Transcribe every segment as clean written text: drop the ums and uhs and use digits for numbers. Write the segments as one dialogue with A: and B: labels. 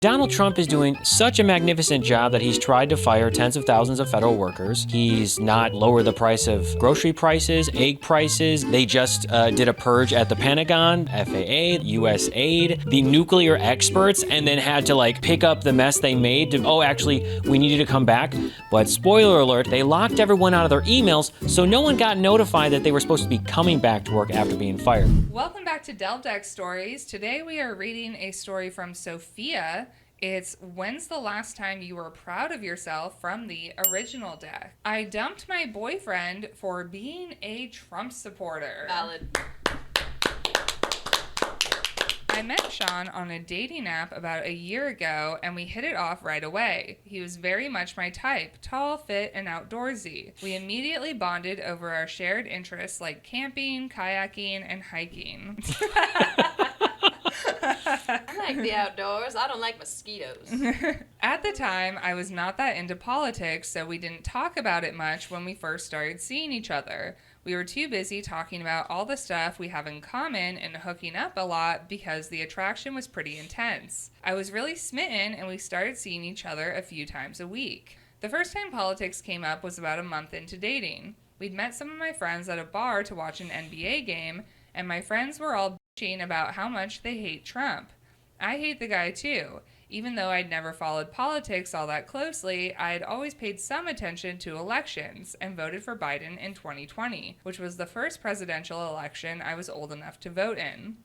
A: Donald Trump is doing such a magnificent job that he's tried to fire tens of thousands of federal workers. He's not lowered the price of grocery prices, egg prices. They just did a purge at the Pentagon, FAA, USAID, the nuclear experts, and then had to pick up the mess they made to, oh, actually, we need you to come back. But spoiler alert, they locked everyone out of their emails, so no one got notified that they were supposed to be coming back to work after being fired.
B: Welcome back to Delve Deck Stories. Today we are reading a story from Sophia. It's When's the Last Time You Were Proud of Yourself from the original deck. I dumped my boyfriend for being a Trump supporter.
C: Valid.
B: I met Sean on a dating app about a year ago, and we hit it off right away. He was very much my type, tall, fit, and outdoorsy. We immediately bonded over our shared interests like camping, kayaking, and hiking.
C: I like the outdoors. I don't like mosquitoes.
B: At the time, I was not that into politics, so we didn't talk about it much when we first started seeing each other. We were too busy talking about all the stuff we have in common and hooking up a lot because the attraction was pretty intense. I was really smitten, and we started seeing each other a few times a week. The first time politics came up was about a month into dating. We'd met some of my friends at a bar to watch an NBA game, and my friends were all bitching about how much they hate Trump. I hate the guy too. Even though I'd never followed politics all that closely, I'd always paid some attention to elections and voted for Biden in 2020, which was the first presidential election I was old enough to vote in.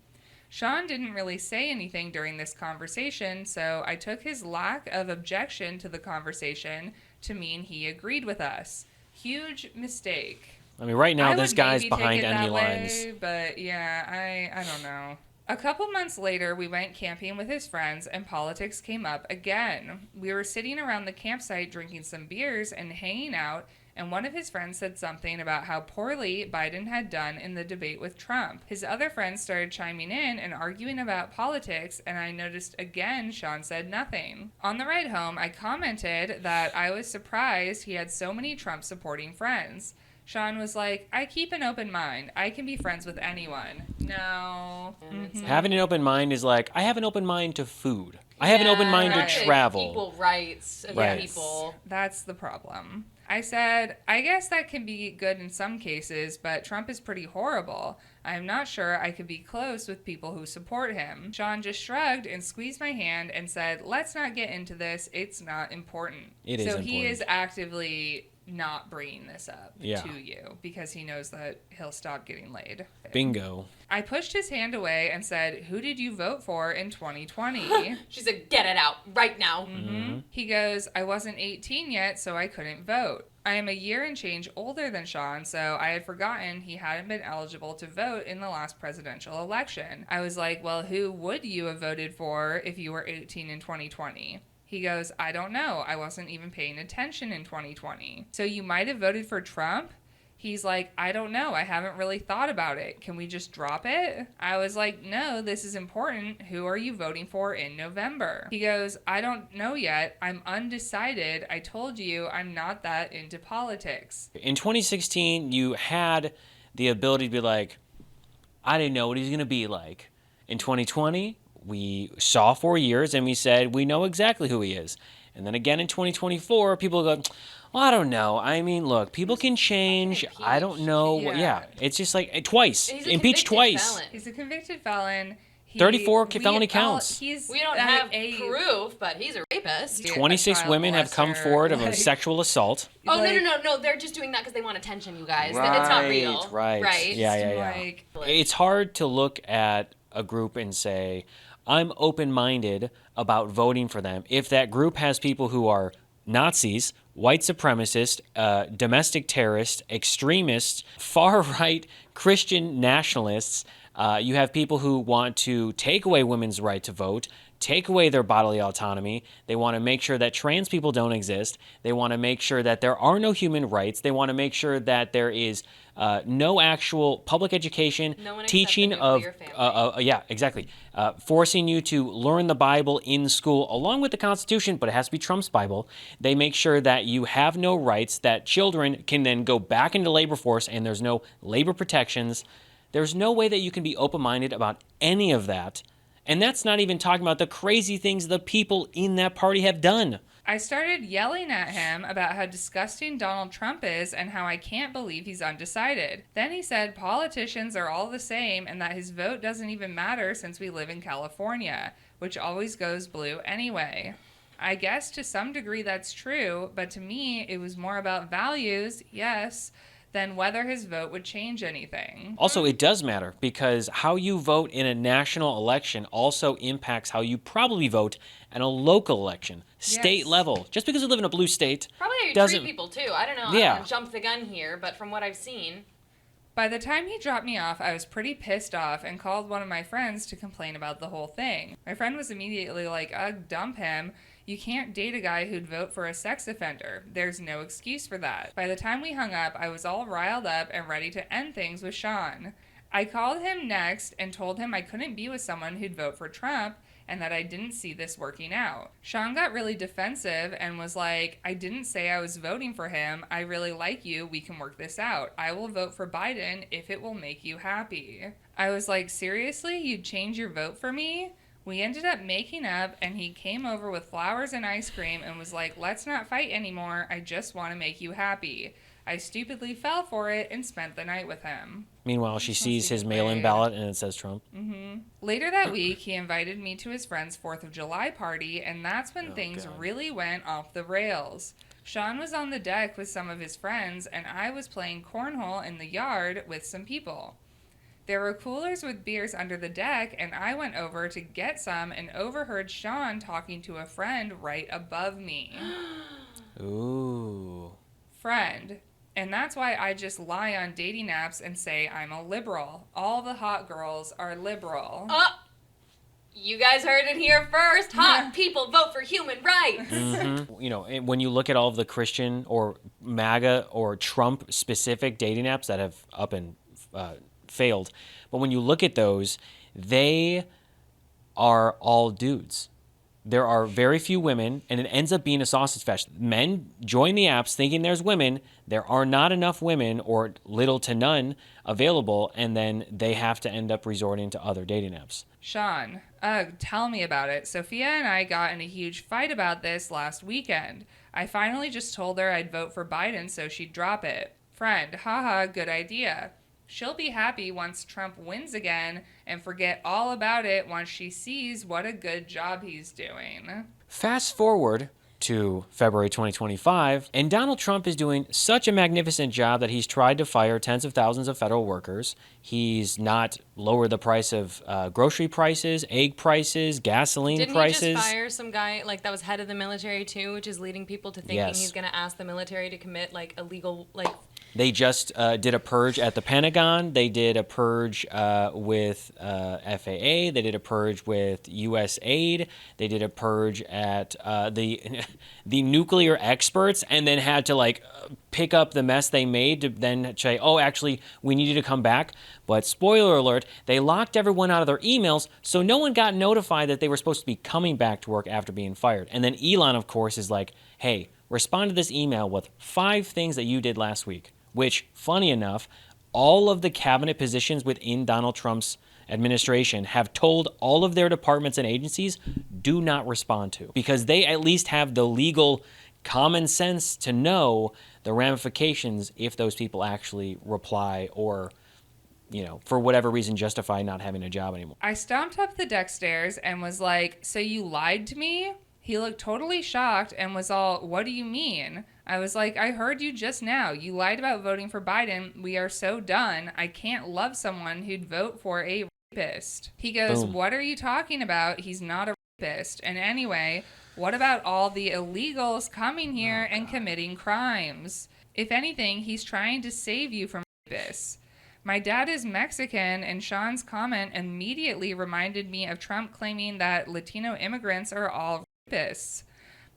B: Sean didn't really say anything during this conversation, so I took his lack of objection to the conversation to mean he agreed with us. Huge mistake.
A: I mean, right now, this guy's
B: maybe
A: behind
B: take it
A: enemy
B: that
A: lines.
B: way, but yeah, I don't know. A couple months later, we went camping with his friends, and politics came up again. We were sitting around the campsite drinking some beers and hanging out, and one of his friends said something about how poorly Biden had done in the debate with Trump. His other friends started chiming in and arguing about politics, and I noticed again Sean said nothing. On the ride home, I commented that I was surprised he had so many Trump-supporting friends. Sean was like, I keep an open mind. I can be friends with anyone. No. Mm-hmm.
A: Having an open mind is like, I have an open mind to food. I have an open mind to travel.
C: Equal rights of people.
B: That's the problem. I said, I guess that can be good in some cases, but Trump is pretty horrible. I'm not sure I could be close with people who support him. Sean just shrugged and squeezed my hand and said, let's not get into this. It's not important.
A: It is important.
B: So he is actively not bringing this up
A: to
B: you because he knows that he'll stop getting laid.
A: Bingo.
B: I pushed his hand away and said, who did you vote for in 2020?
C: She said, get it out right now.
B: Mm-hmm. He goes, I wasn't 18 yet, so I couldn't vote. I am a year and change older than Sean, so I had forgotten he hadn't been eligible to vote in the last presidential election. I was like, well, who would you have voted for if you were 18 in 2020? He goes, I don't know. I wasn't even paying attention in 2020. So you might have voted for Trump? He's like, I don't know. I haven't really thought about it. Can we just drop it? I was like, no, this is important. Who are you voting for in November? He goes, I don't know yet. I'm undecided. I told you I'm not that into politics.
A: In 2016, you had the ability to be like, I didn't know what he's going to be like. In 2020, we saw 4 years and we said, we know exactly who he is. And then again in 2024, people go, well, I don't know. I mean, look, people can change. I don't know. Yeah. It's just like twice. Impeached twice.
C: Felon.
B: He's a convicted felon.
A: 34 felony counts.
C: We don't have proof, but he's a rapist.
A: 26 women have come forward of a sexual assault.
C: Oh, no. They're just doing that because they want attention, you guys. It's not real.
A: Right. Yeah. It's hard to look at a group and say, I'm open-minded about voting for them. If that group has people who are Nazis, white supremacists, domestic terrorists, extremists, far-right Christian nationalists, you have people who want to take away women's right to vote, take away their bodily autonomy. They want to make sure that trans people don't exist. They want to make sure that there are no human rights. They want to make sure that there is no actual public education, teaching of, forcing you to learn the Bible in school along with the Constitution, but it has to be Trump's Bible. They make sure that you have no rights, that children can then go back into labor force and there's no labor protections. There's no way that you can be open-minded about any of that And that's not even talking about the crazy things the people in that party have done.
B: I started yelling at him about how disgusting Donald Trump is and how I can't believe he's undecided. Then he said politicians are all the same and that his vote doesn't even matter since we live in California, which always goes blue anyway. I guess to some degree that's true, but to me it was more about values, yes, than whether his vote would change anything.
A: Also, it does matter because how you vote in a national election also impacts how you probably vote in a local election, state
B: Yes.
A: level. Just because you live in a blue state
C: Probably how you
A: doesn't
C: treat people too. I don't know. I
A: Yeah.
C: don't want to jump the gun here, but from what I've seen,
B: By the time he dropped me off, I was pretty pissed off and called one of my friends to complain about the whole thing. My friend was immediately like, ugh, dump him. You can't date a guy who'd vote for a sex offender. There's no excuse for that. By the time we hung up, I was all riled up and ready to end things with Sean. I called him next and told him I couldn't be with someone who'd vote for Trump and that I didn't see this working out. Sean got really defensive and was like, I didn't say I was voting for him. I really like you. We can work this out. I will vote for Biden if it will make you happy. I was like, seriously? You'd change your vote for me? We ended up making up, and he came over with flowers and ice cream and was like, let's not fight anymore. I just want to make you happy. I stupidly fell for it and spent the night with him.
A: Meanwhile, she sees his mail-in
B: weird.
A: ballot and it says Trump.
B: Later that week, he invited me to his friend's 4th of July party, and that's when things
A: God.
B: really went off the rails. Sean was on the deck with some of his friends, and I was playing cornhole in the yard with some people. There were coolers with beers under the deck, and I went over to get some and overheard Sean talking to a friend right above me.
A: Ooh.
B: Friend. And that's why I just lie on dating apps and say I'm a liberal. All the hot girls are liberal.
C: you guys heard it here first. Hot people vote for human rights.
A: Mm-hmm. You know, when you look at all of the Christian or MAGA or Trump specific dating apps that have up and failed, but when you look at those, they are all dudes. There are very few women, and it ends up being a sausage fest. Men join the apps thinking there's women. There are not enough women, or little to none, available, and then they have to end up resorting to other dating apps.
B: Sean, tell me about it. Sophia and I got in a huge fight about this last weekend. I finally just told her I'd vote for Biden so she'd drop it. Friend, haha, good idea. She'll be happy once Trump wins again and forget all about it once she sees what a good job he's doing.
A: Fast forward to February 2025, and Donald Trump is doing such a magnificent job that he's tried to fire tens of thousands of federal workers. He's not lowered the price of grocery prices, egg prices, gasoline prices.
C: Didn't he just fire some guy like that was head of the military too, which is leading people to thinking
A: Yes.
C: he's going to ask the military to commit like illegal like.
A: They just did a purge at the Pentagon. They did a purge with FAA. They did a purge with USAID. They did a purge at the nuclear experts, and then had to like pick up the mess they made to then say, oh, actually, we need you to come back. But spoiler alert, they locked everyone out of their emails, so no one got notified that they were supposed to be coming back to work after being fired. And then Elon, of course, is like, hey, respond to this email with 5 things that you did last week. Which, funny enough, all of the cabinet positions within Donald Trump's administration have told all of their departments and agencies do not respond to, because they at least have the legal common sense to know the ramifications if those people actually reply or, you know, for whatever reason justify not having a job anymore.
B: I stomped up the deck stairs and was like, so you lied to me? He looked totally shocked and was all, what do you mean? I was like, I heard you just now. You lied about voting for Biden. We are so done. I can't love someone who'd vote for a rapist. He goes,
A: Boom.
B: What are you talking about? He's not a rapist. And anyway, what about all the illegals coming here and committing crimes? If anything, he's trying to save you from rapists. My dad is Mexican, and Sean's comment immediately reminded me of Trump claiming that Latino immigrants are all rapists.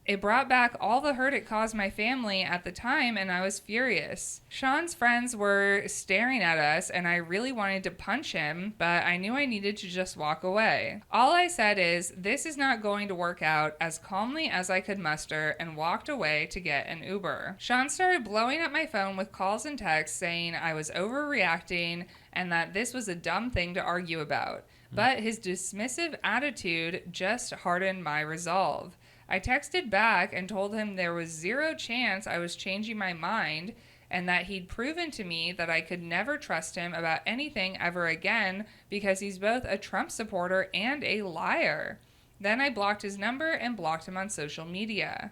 B: It brought back all the hurt it caused my family at the time, and I was furious. Sean's friends were staring at us, and I really wanted to punch him, but I knew I needed to just walk away. All I said is, this is not going to work out, as calmly as I could muster, and walked away to get an Uber. Sean started blowing up my phone with calls and texts saying I was overreacting and that this was a dumb thing to argue about. but his dismissive attitude just hardened my resolve. I texted back and told him there was zero chance I was changing my mind and that he'd proven to me that I could never trust him about anything ever again because he's both a Trump supporter and a liar. Then I blocked his number and blocked him on social media.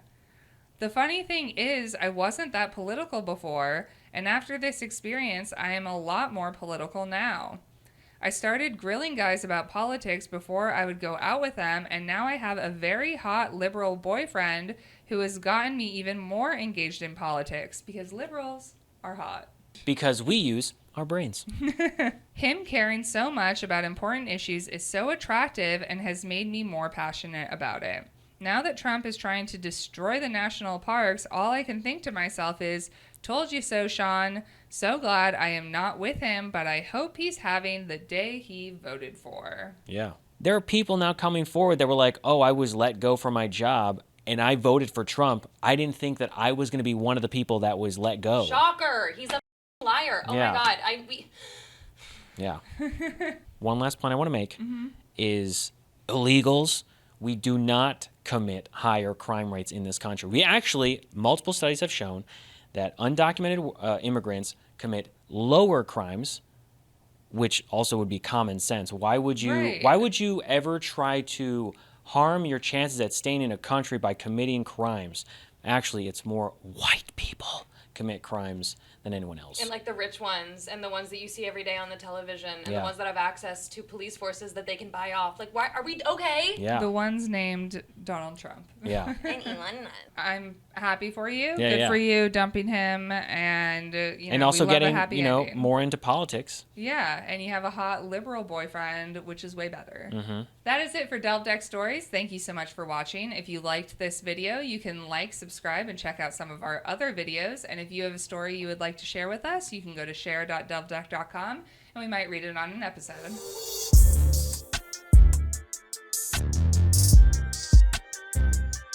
B: The funny thing is, I wasn't that political before, and after this experience, I am a lot more political now. I started grilling guys about politics before I would go out with them, and now I have a very hot liberal boyfriend who has gotten me even more engaged in politics because liberals are hot.
A: Because we use our brains.
B: Him caring so much about important issues is so attractive and has made me more passionate about it. Now that Trump is trying to destroy the national parks, all I can think to myself is, told you so, Sean. So glad I am not with him, but I hope he's having the day he voted for.
A: Yeah. There are people now coming forward that were like, oh, I was let go from my job and I voted for Trump. I didn't think that I was going to be one of the people that was let go.
C: Shocker. He's a liar. Oh
A: Yeah.
C: my God.
A: Yeah. One last point I want to make is illegals. We do not commit higher crime rates in this country. We actually, multiple studies have shown that undocumented immigrants commit lower crimes, which also would be common sense. Why would you ever try to harm your chances at staying in a country by committing crimes? Actually, it's more white people commit crimes than anyone else.
C: And like the rich ones and the ones that you see every day on the television and
A: Yeah.
C: the ones that have access to police forces that they can buy off. Like, why are we okay?
A: Yeah.
B: The ones named Donald Trump.
A: Yeah.
C: And Elon.
B: I'm happy for you.
A: Yeah,
B: Good
A: yeah.
B: for you dumping him, and
A: And also
B: we love a
A: getting,
B: happy ending.
A: more into politics.
B: Yeah, and you have a hot liberal boyfriend, which is way better.
A: Mm-hmm.
B: That is it for Delve Deck Stories. Thank you so much for watching. If you liked this video, you can like, subscribe, and check out some of our other videos. And if you have a story you would like to share with us, you can go to share.delvedeck.com, and we might read it on an episode.